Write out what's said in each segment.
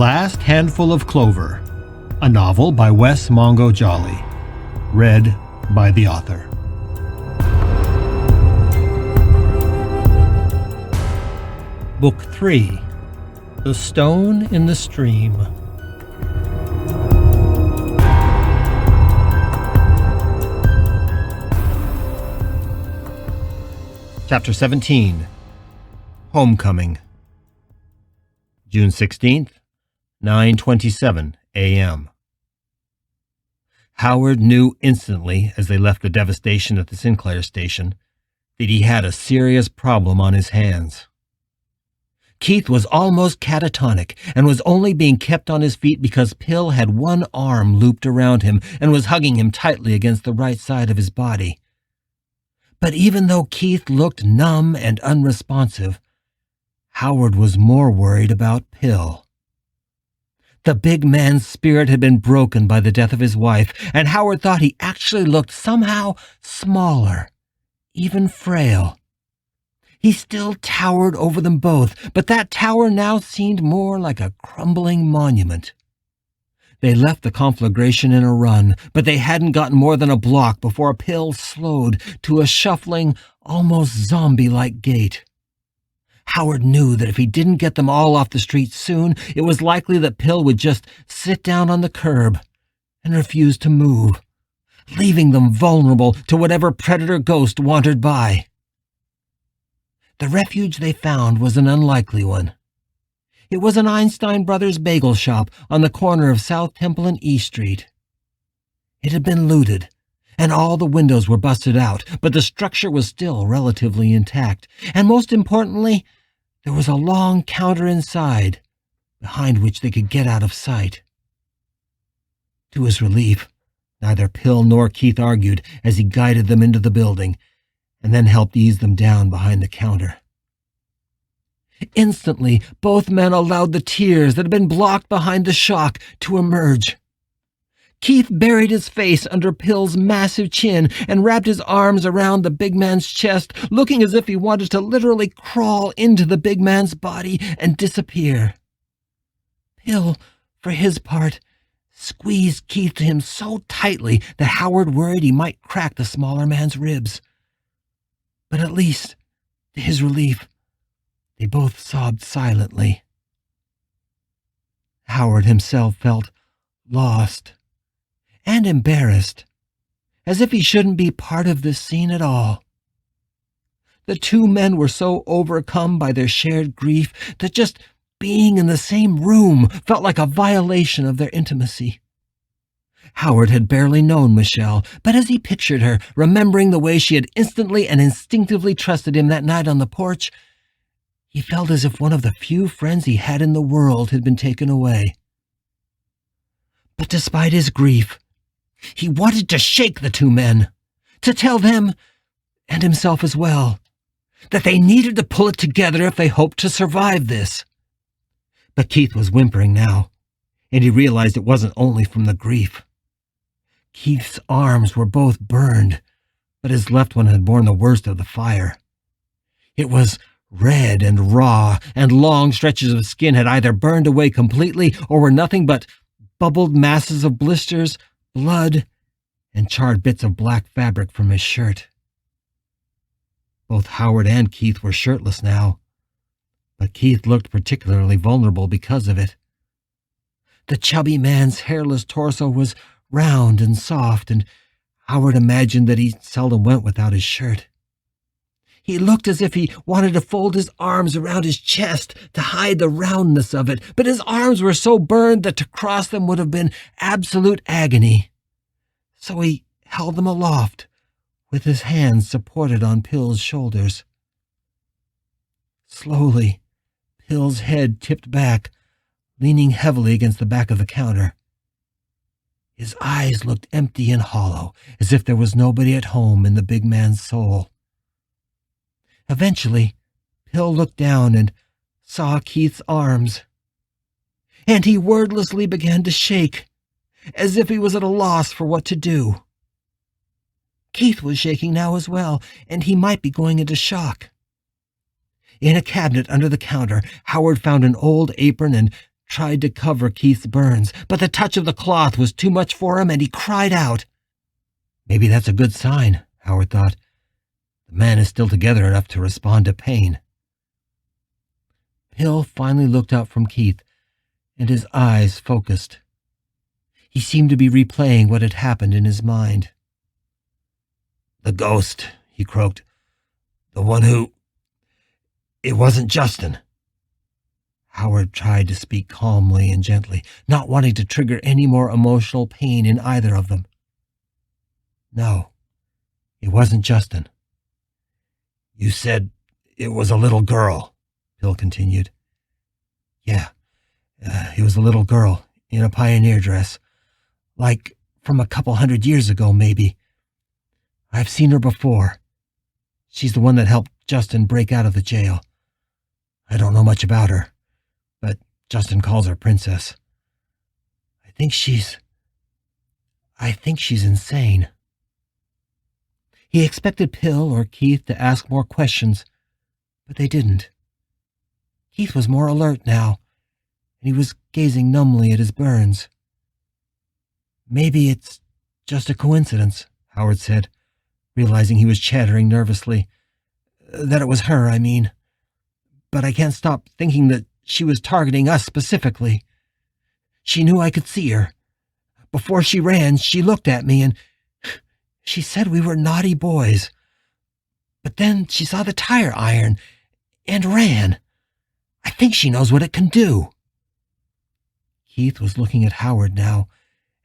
Last Handful of Clover, a novel by Wess Mongo Jolley, read by the author. Book 3, The Stone in the Stream. Chapter 17, Homecoming. June 16th, 9:27 a.m. Howard knew instantly, as they left the devastation at the Sinclair station, that he had a serious problem on his hands. Keith was almost catatonic and was only being kept on his feet because Pill had one arm looped around him and was hugging him tightly against the right side of his body. But even though Keith looked numb and unresponsive, Howard was more worried about Pill. The big man's spirit had been broken by the death of his wife, and Howard thought he actually looked somehow smaller, even frail. He still towered over them both, but that tower now seemed more like a crumbling monument. They left the conflagration in a run, but they hadn't gotten more than a block before Pill slowed to a shuffling, almost zombie-like gait. Howard knew that if he didn't get them all off the street soon, it was likely that Pill would just sit down on the curb and refuse to move, leaving them vulnerable to whatever predator ghost wandered by. The refuge they found was an unlikely one. It was an Einstein Brothers bagel shop on the corner of South Temple and E Street. It had been looted, and all the windows were busted out, but the structure was still relatively intact, and most importantly, there was a long counter inside, behind which they could get out of sight. To his relief, neither Pill nor Keith argued as he guided them into the building, and then helped ease them down behind the counter. Instantly, both men allowed the tears that had been blocked behind the shock to emerge. Keith buried his face under Pill's massive chin and wrapped his arms around the big man's chest, looking as if he wanted to literally crawl into the big man's body and disappear. Pill, for his part, squeezed Keith to him so tightly that Howard worried he might crack the smaller man's ribs. But at least, to his relief, they both sobbed silently. Howard himself felt lost and embarrassed, as if he shouldn't be part of this scene at all. The two men were so overcome by their shared grief that just being in the same room felt like a violation of their intimacy. Howard had barely known Michelle, but as he pictured her, remembering the way she had instantly and instinctively trusted him that night on the porch, he felt as if one of the few friends he had in the world had been taken away. But despite his grief, he wanted to shake the two men, to tell them, and himself as well, that they needed to pull it together if they hoped to survive this. But Keith was whimpering now, and he realized it wasn't only from the grief. Keith's arms were both burned, but his left one had borne the worst of the fire. It was red and raw, and long stretches of skin had either burned away completely or were nothing but bubbled masses of blisters, blood, and charred bits of black fabric from his shirt. Both Howard and Keith were shirtless now, but Keith looked particularly vulnerable because of it. The chubby man's hairless torso was round and soft, and Howard imagined that he seldom went without his shirt. He looked as if he wanted to fold his arms around his chest to hide the roundness of it, but his arms were so burned that to cross them would have been absolute agony. So he held them aloft, with his hands supported on Pill's shoulders. Slowly, Pill's head tipped back, leaning heavily against the back of the counter. His eyes looked empty and hollow, as if there was nobody at home in the big man's soul. Eventually, Pill looked down and saw Keith's arms, and he wordlessly began to shake, as if he was at a loss for what to do. Keith was shaking now as well, and he might be going into shock. In a cabinet under the counter, Howard found an old apron and tried to cover Keith's burns, but the touch of the cloth was too much for him, and he cried out. Maybe that's a good sign, Howard thought. The man is still together enough to respond to pain. Pill finally looked up from Keith, and his eyes focused. He seemed to be replaying what had happened in his mind. "The ghost," he croaked. "The one who... It wasn't Justin." Howard tried to speak calmly and gently, not wanting to trigger any more emotional pain in either of them. "No, it wasn't Justin." "You said it was a little girl," Bill continued. "Yeah, it was a little girl in a pioneer dress, like from a couple 100 years ago, maybe. I've seen her before. She's the one that helped Justin break out of the jail. I don't know much about her, but Justin calls her Princess. I think she's insane." He expected Pill or Keith to ask more questions, but they didn't. Keith was more alert now, and he was gazing numbly at his burns. "Maybe it's just a coincidence," Howard said, realizing he was chattering nervously. "That it was her, I mean. But I can't stop thinking that she was targeting us specifically. She knew I could see her. Before she ran, she looked at me and she said we were naughty boys. But then she saw the tire iron and ran. I think she knows what it can do." Keith was looking at Howard now,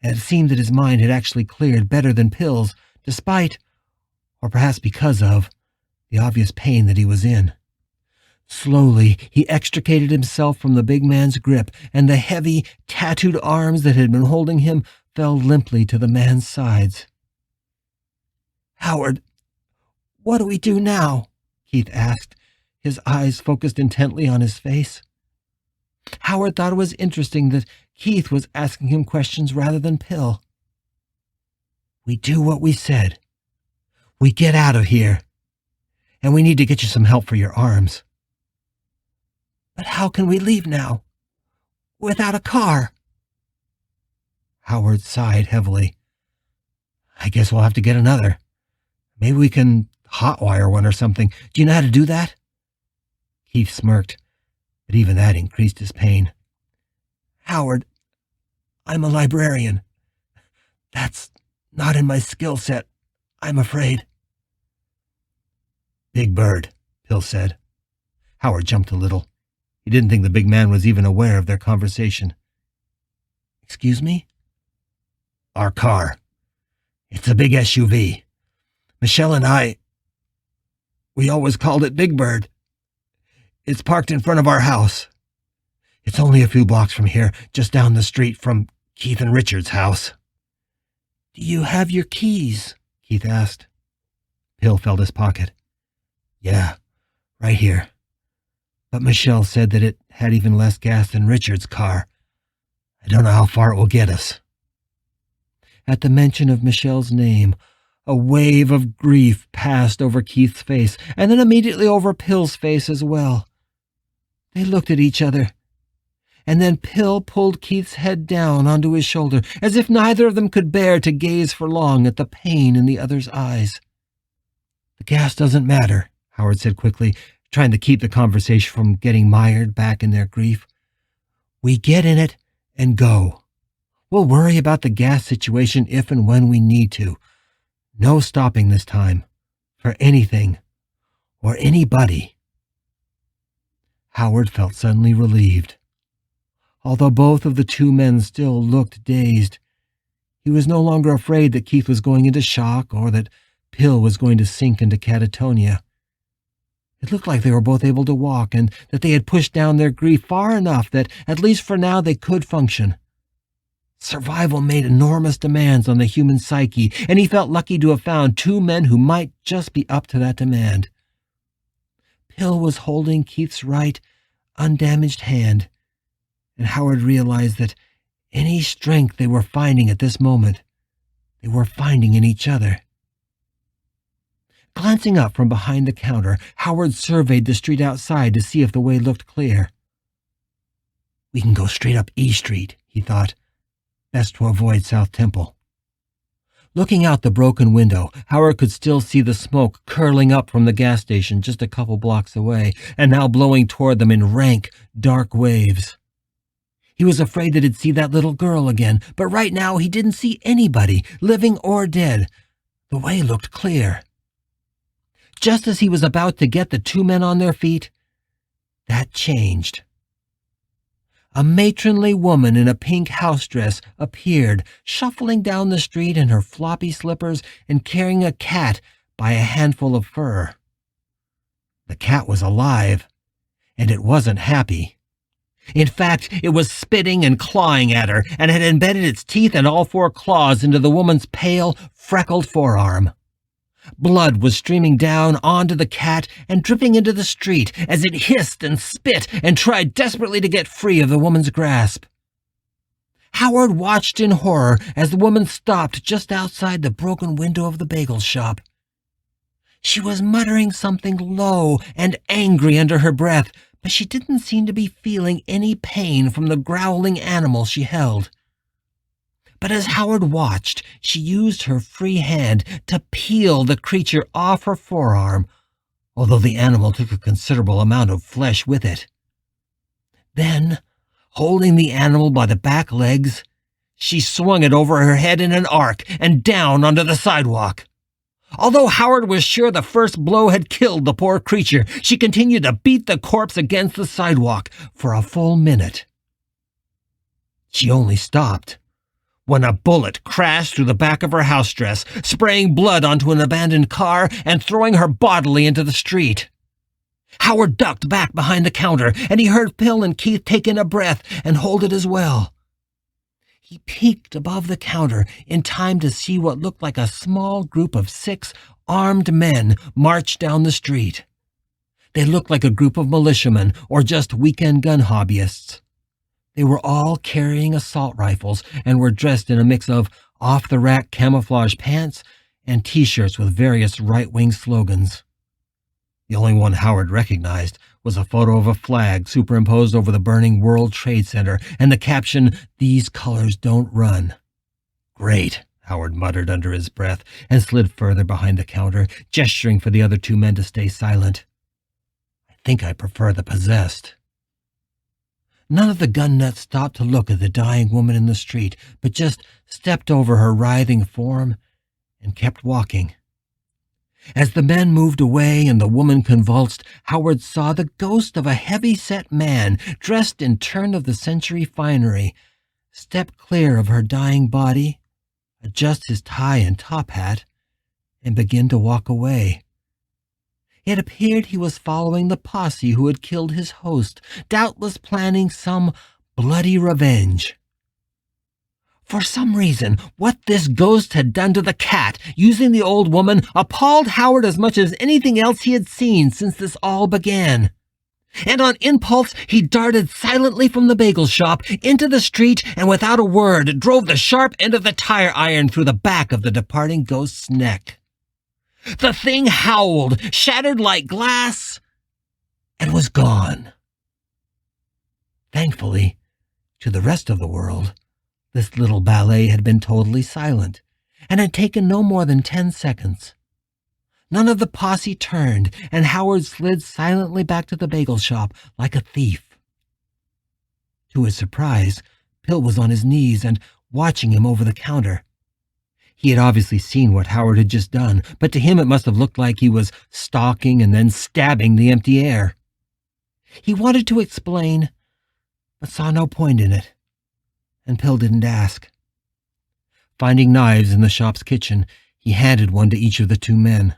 and it seemed that his mind had actually cleared better than Pill's, despite, or perhaps because of, the obvious pain that he was in. Slowly, he extricated himself from the big man's grip, and the heavy, tattooed arms that had been holding him fell limply to the man's sides. "Howard, what do we do now?" Keith asked, his eyes focused intently on his face. Howard thought it was interesting that Keith was asking him questions rather than Pill. "We do what we said. We get out of here. And we need to get you some help for your arms." "But how can we leave now? Without a car?" Howard sighed heavily. "I guess we'll have to get another. Maybe we can hotwire one or something. Do you know how to do that?" Keith smirked, but even that increased his pain. "Howard, I'm a librarian. That's not in my skill set, I'm afraid." "Big Bird," Pill said. Howard jumped a little. He didn't think the big man was even aware of their conversation. "Excuse me?" "Our car. It's a big SUV. Michelle and we always called it Big Bird. It's parked in front of our house. It's only a few blocks from here, just down the street from Keith and Richard's house." "Do you have your keys?" Keith asked. Pill felt his pocket. "Yeah, right here. But Michelle said that it had even less gas than Richard's car. I don't know how far it will get us." At the mention of Michelle's name, a wave of grief passed over Keith's face, and then immediately over Pill's face as well. They looked at each other, and then Pill pulled Keith's head down onto his shoulder, as if neither of them could bear to gaze for long at the pain in the other's eyes. "The gas doesn't matter," Howard said quickly, trying to keep the conversation from getting mired back in their grief. "We get in it and go. We'll worry about the gas situation if and when we need to. No stopping this time, for anything or anybody." Howard felt suddenly relieved. Although both of the two men still looked dazed, he was no longer afraid that Keith was going into shock or that Pill was going to sink into catatonia. It looked like they were both able to walk, and that they had pushed down their grief far enough that, at least for now, they could function. Survival made enormous demands on the human psyche, and he felt lucky to have found two men who might just be up to that demand. Pill was holding Keith's right, undamaged hand, and Howard realized that any strength they were finding at this moment, they were finding in each other. Glancing up from behind the counter, Howard surveyed the street outside to see if the way looked clear. We can go straight up E Street, he thought. Best to avoid South Temple. Looking out the broken window, Howard could still see the smoke curling up from the gas station just a couple blocks away, and now blowing toward them in rank, dark waves. He was afraid that he'd see that little girl again, but right now he didn't see anybody, living or dead. The way looked clear. Just as he was about to get the two men on their feet, that changed. A matronly woman in a pink house dress appeared, shuffling down the street in her floppy slippers and carrying a cat by a handful of fur. The cat was alive, and it wasn't happy. In fact, it was spitting and clawing at her, and had embedded its teeth and all four claws into the woman's pale, freckled forearm. Blood was streaming down onto the cat and dripping into the street as it hissed and spit and tried desperately to get free of the woman's grasp. Howard watched in horror as the woman stopped just outside the broken window of the bagel shop. She was muttering something low and angry under her breath, but she didn't seem to be feeling any pain from the growling animal she held. But as Howard watched, she used her free hand to peel the creature off her forearm, although the animal took a considerable amount of flesh with it. Then, holding the animal by the back legs, she swung it over her head in an arc and down onto the sidewalk. Although Howard was sure the first blow had killed the poor creature, she continued to beat the corpse against the sidewalk for a full minute. She only stopped when a bullet crashed through the back of her house dress, spraying blood onto an abandoned car and throwing her bodily into the street. Howard ducked back behind the counter, and he heard Pill and Keith take in a breath and hold it as well. He peeked above the counter in time to see what looked like a small group of 6 armed men march down the street. They looked like a group of militiamen or just weekend gun hobbyists. They were all carrying assault rifles and were dressed in a mix of off-the-rack camouflage pants and T-shirts with various right-wing slogans. The only one Howard recognized was a photo of a flag superimposed over the burning World Trade Center and the caption, "These colors don't run." "Great," Howard muttered under his breath and slid further behind the counter, gesturing for the other 2 men to stay silent. "I think I prefer the possessed." None of the gun nuts stopped to look at the dying woman in the street, but just stepped over her writhing form and kept walking. As the men moved away and the woman convulsed, Howard saw the ghost of a heavy-set man dressed in turn-of-the-century finery step clear of her dying body, adjust his tie and top hat, and begin to walk away. It appeared he was following the posse who had killed his host, doubtless planning some bloody revenge. For some reason, what this ghost had done to the cat, using the old woman, appalled Howard as much as anything else he had seen since this all began. And on impulse, he darted silently from the bagel shop into the street and without a word drove the sharp end of the tire iron through the back of the departing ghost's neck. The thing howled, shattered like glass, and was gone. Thankfully, to the rest of the world, this little ballet had been totally silent and had taken no more than 10 seconds. None of the posse turned, and Howard slid silently back to the bagel shop like a thief. To his surprise, Pill was on his knees and watching him over the counter. He had obviously seen what Howard had just done, but to him it must have looked like he was stalking and then stabbing the empty air. He wanted to explain, but saw no point in it, and Pill didn't ask. Finding knives in the shop's kitchen, he handed one to each of the 2 men.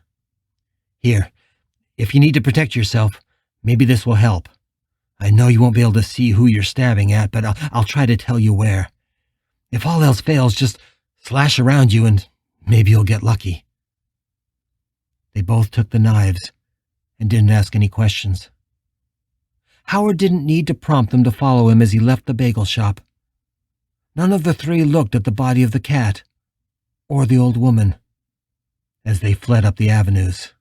"Here, if you need to protect yourself, maybe this will help. I know you won't be able to see who you're stabbing at, but I'll try to tell you where. If all else fails, just slash around you and maybe you'll get lucky." They both took the knives and didn't ask any questions. Howard didn't need to prompt them to follow him as he left the bagel shop. None of the 3 looked at the body of the cat or the old woman as they fled up the avenues.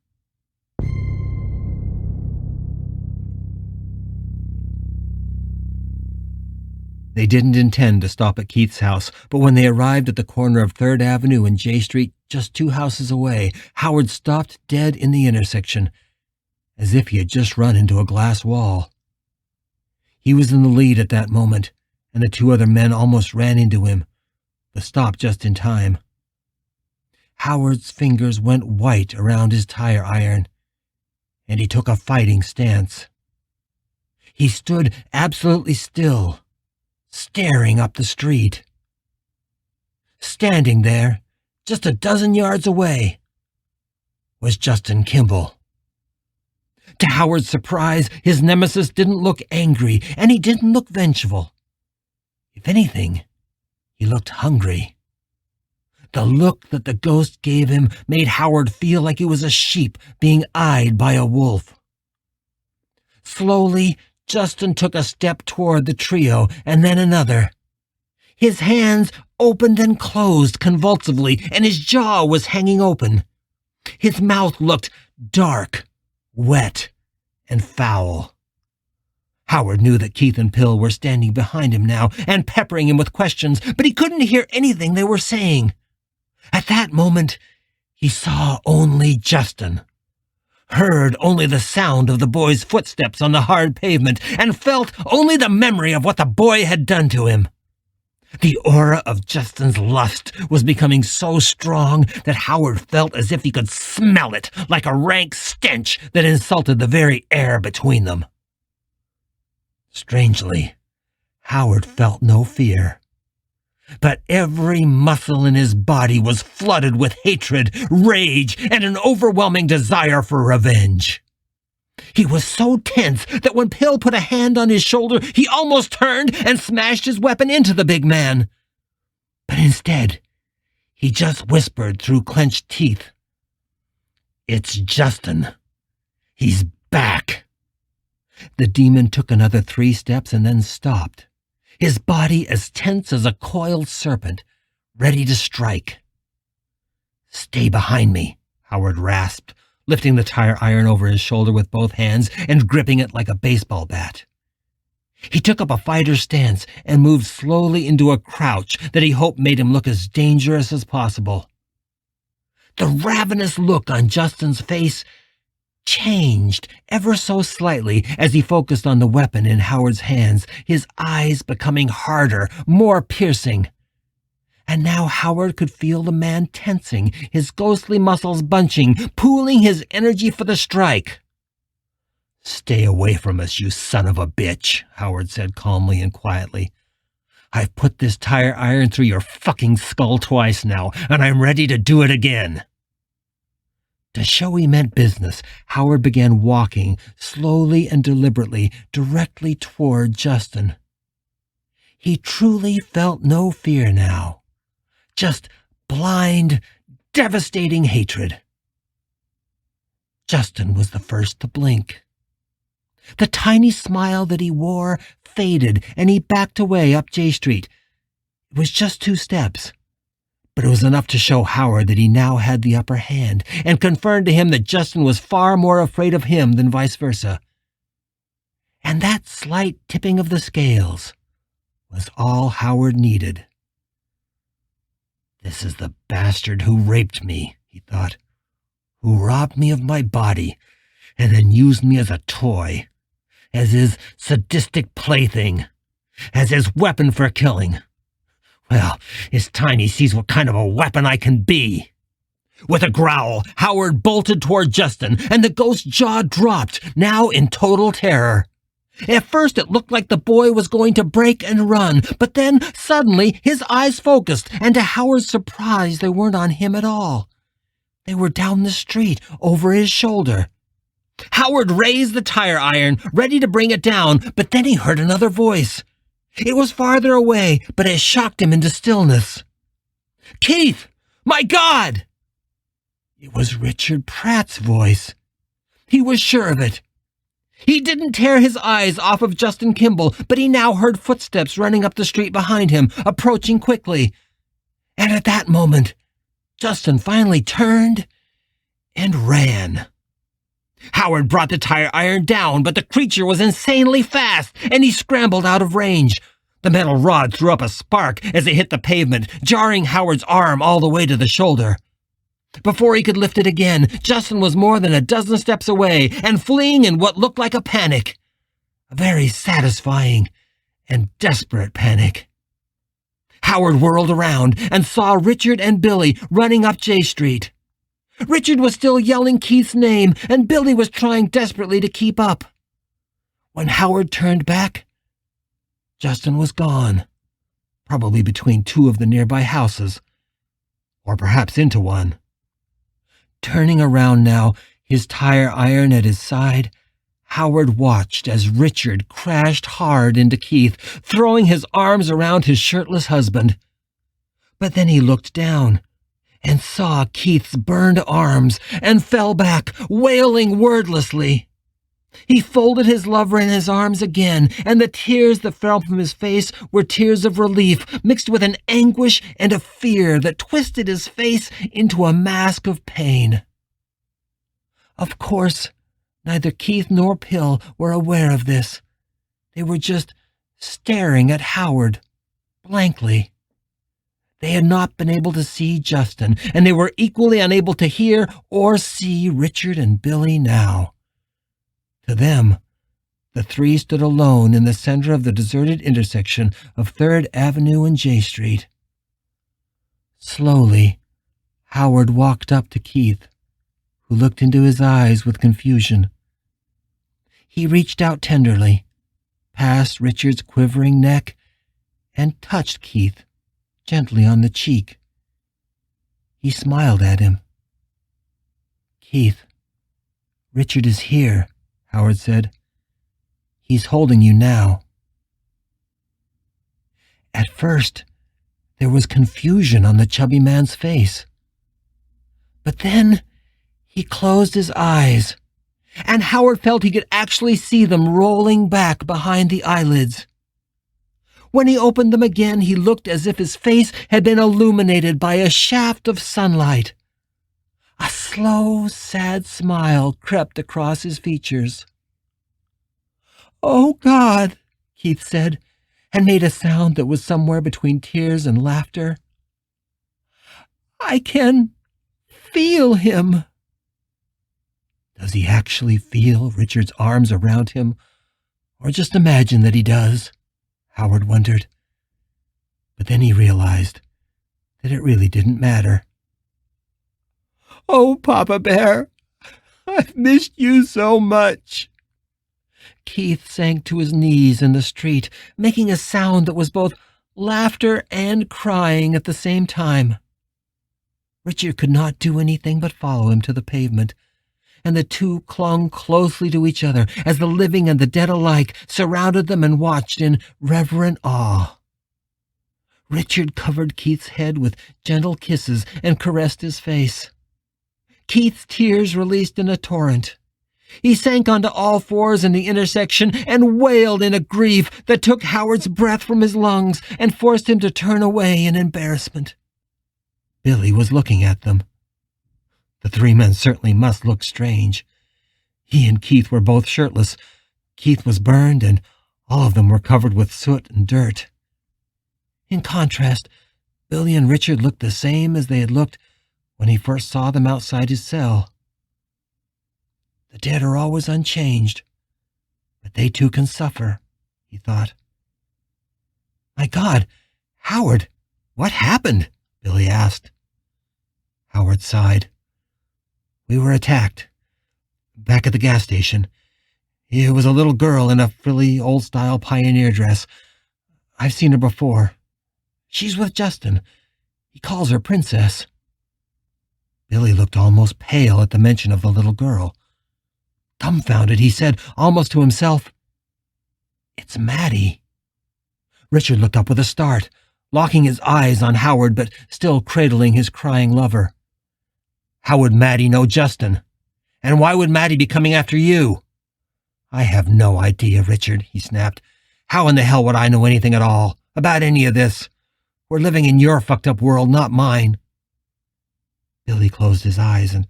They didn't intend to stop at Keith's house, but when they arrived at the corner of 3rd Avenue and J Street, just 2 houses away, Howard stopped dead in the intersection, as if he had just run into a glass wall. He was in the lead at that moment, and the 2 other men almost ran into him, but stopped just in time. Howard's fingers went white around his tire iron, and he took a fighting stance. He stood absolutely still, staring up the street. Standing there, just a dozen yards away, was Justin Kimball. To Howard's surprise, his nemesis didn't look angry, and he didn't look vengeful. If anything, he looked hungry. The look that the ghost gave him made Howard feel like he was a sheep being eyed by a wolf. Slowly, Justin took a step toward the trio, and then another. His hands opened and closed convulsively, and his jaw was hanging open. His mouth looked dark, wet, and foul. Howard knew that Keith and Pill were standing behind him now and peppering him with questions, but he couldn't hear anything they were saying. At that moment, he saw only Justin, heard only the sound of the boy's footsteps on the hard pavement, and felt only the memory of what the boy had done to him. The aura of Justin's lust was becoming so strong that Howard felt as if he could smell it, like a rank stench that insulted the very air between them. Strangely, Howard felt no fear. But every muscle in his body was flooded with hatred, rage, and an overwhelming desire for revenge. He was so tense that when Pill put a hand on his shoulder, he almost turned and smashed his weapon into the big man. But instead, he just whispered through clenched teeth, "It's Justin. He's back." The demon took another 3 steps and then stopped, his body as tense as a coiled serpent, ready to strike. "Stay behind me," Howard rasped, lifting the tire iron over his shoulder with both hands and gripping it like a baseball bat. He took up a fighter's stance and moved slowly into a crouch that he hoped made him look as dangerous as possible. The ravenous look on Justin's face changed ever so slightly as he focused on the weapon in Howard's hands, his eyes becoming harder, more piercing. And now Howard could feel the man tensing, his ghostly muscles bunching, pooling his energy for the strike. "Stay away from us, you son of a bitch," Howard said calmly and quietly. "I've put this tire iron through your fucking skull twice now, and I'm ready to do it again." To show he meant business, Howard began walking, slowly and deliberately, directly toward Justin. He truly felt no fear now, just blind, devastating hatred. Justin was the first to blink. The tiny smile that he wore faded, and he backed away up J Street. It was just 2 steps. But it was enough to show Howard that he now had the upper hand, and confirmed to him that Justin was far more afraid of him than vice versa. And that slight tipping of the scales was all Howard needed. "This is the bastard who raped me," he thought, "who robbed me of my body, and then used me as a toy, as his sadistic plaything, as his weapon for killing. Well, it's time he sees what kind of a weapon I can be." With a growl, Howard bolted toward Justin, and the ghost's jaw dropped, now in total terror. At first it looked like the boy was going to break and run, but then suddenly his eyes focused, and to Howard's surprise they weren't on him at all. They were down the street, over his shoulder. Howard raised the tire iron, ready to bring it down, but then he heard another voice. It was farther away, but it shocked him into stillness. "Keith! My God!" It was Richard Pratt's voice. He was sure of it. He didn't tear his eyes off of Justin Kimball, but he now heard footsteps running up the street behind him, approaching quickly. And at that moment, Justin finally turned and ran. Howard brought the tire iron down, but the creature was insanely fast, and he scrambled out of range. The metal rod threw up a spark as it hit the pavement, jarring Howard's arm all the way to the shoulder. Before he could lift it again, Justin was more than a dozen steps away and fleeing in what looked like a panic. A very satisfying and desperate panic. Howard whirled around and saw Richard and Billy running up J Street. Richard was still yelling Keith's name, and Billy was trying desperately to keep up. When Howard turned back, Justin was gone, probably between two of the nearby houses, or perhaps into one. Turning around now, his tire iron at his side, Howard watched as Richard crashed hard into Keith, throwing his arms around his shirtless husband. But then he looked down and saw Keith's burned arms and fell back, wailing wordlessly. He folded his lover in his arms again, and the tears that fell from his face were tears of relief, mixed with an anguish and a fear that twisted his face into a mask of pain. Of course, neither Keith nor Pill were aware of this. They were just staring at Howard, blankly. They had not been able to see Justin, and they were equally unable to hear or see Richard and Billy now. To them, the three stood alone in the center of the deserted intersection of 3rd Avenue and J Street. Slowly, Howard walked up to Keith, who looked into his eyes with confusion. He reached out tenderly, past Richard's quivering neck, and touched Keith gently on the cheek. He smiled at him. "Keith, Richard is here," Howard said. "He's holding you now." At first, there was confusion on the chubby man's face. But then he closed his eyes, and Howard felt he could actually see them rolling back behind the eyelids. When he opened them again, he looked as if his face had been illuminated by a shaft of sunlight. A slow, sad smile crept across his features. "Oh, God," Keith said, and made a sound that was somewhere between tears and laughter. "I can feel him." Does he actually feel Richard's arms around him, or just imagine that he does? Howard wondered. But then he realized that it really didn't matter. "Oh, Papa Bear, I've missed you so much." Keith sank to his knees in the street, making a sound that was both laughter and crying at the same time. Richard could not do anything but follow him to the pavement, and the two clung closely to each other as the living and the dead alike surrounded them and watched in reverent awe. Richard covered Keith's head with gentle kisses and caressed his face. Keith's tears released in a torrent. He sank onto all fours in the intersection and wailed in a grief that took Howard's breath from his lungs and forced him to turn away in embarrassment. Billy was looking at them. The three men certainly must look strange. He and Keith were both shirtless. Keith was burned, and all of them were covered with soot and dirt. In contrast, Billy and Richard looked the same as they had looked when he first saw them outside his cell. The dead are always unchanged, but they too can suffer, he thought. "My God, Howard, what happened?" Billy asked. Howard sighed. "We were attacked. Back at the gas station. It was a little girl in a frilly, old-style pioneer dress. I've seen her before. She's with Justin. He calls her Princess." Billy looked almost pale at the mention of the little girl. Dumbfounded, he said, almost to himself, "It's Maddie." Richard looked up with a start, locking his eyes on Howard but still cradling his crying lover. "How would Maddie know Justin? And why would Maddie be coming after you?" "I have no idea, Richard," he snapped. "How in the hell would I know anything at all about any of this? We're living in your fucked-up world, not mine." Billy closed his eyes, and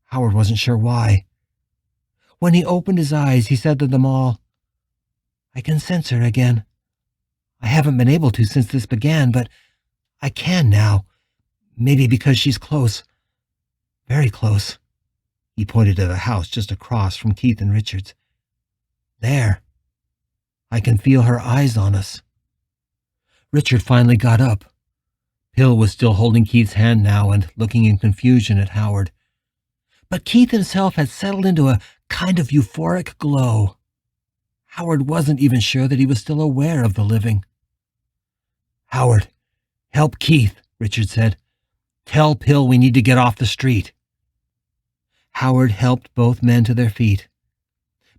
Howard wasn't sure why. When he opened his eyes, he said to them all, "I can sense her again. I haven't been able to since this began, but I can now. Maybe because she's close. Very close. He pointed to the house just across from Keith and Richard's. There. I can feel her eyes on us. Richard finally got up. Pill was still holding Keith's hand now and looking in confusion at Howard. But Keith himself had settled into a kind of euphoric glow. Howard wasn't even sure that he was still aware of the living. Howard, help Keith, Richard said. Tell Pill we need to get off the street. Howard helped both men to their feet.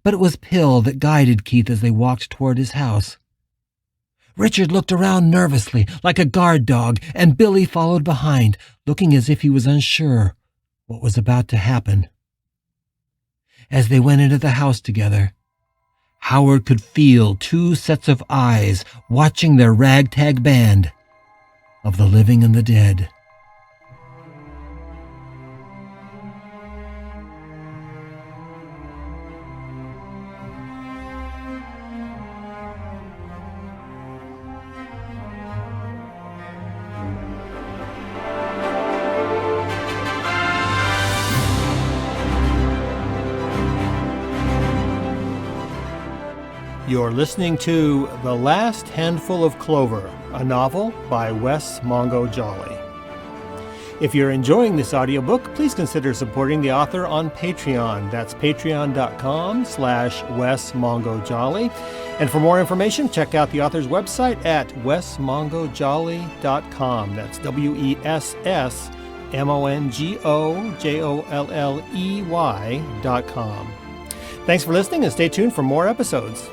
But it was Pill that guided Keith as they walked toward his house. Richard looked around nervously, like a guard dog, and Billy followed behind, looking as if he was unsure what was about to happen. As they went into the house together, Howard could feel two sets of eyes watching their ragtag band of the living and the dead. You're listening to The Last Handful of Clover, a novel by Wess Mongo Jolley. If you're enjoying this audiobook, please consider supporting the author on Patreon. That's patreon.com/Wess Mongo Jolley. And for more information, check out the author's website at wessmongojolley.com. That's WESSMONGOJOLLEY.com. Thanks for listening and stay tuned for more episodes.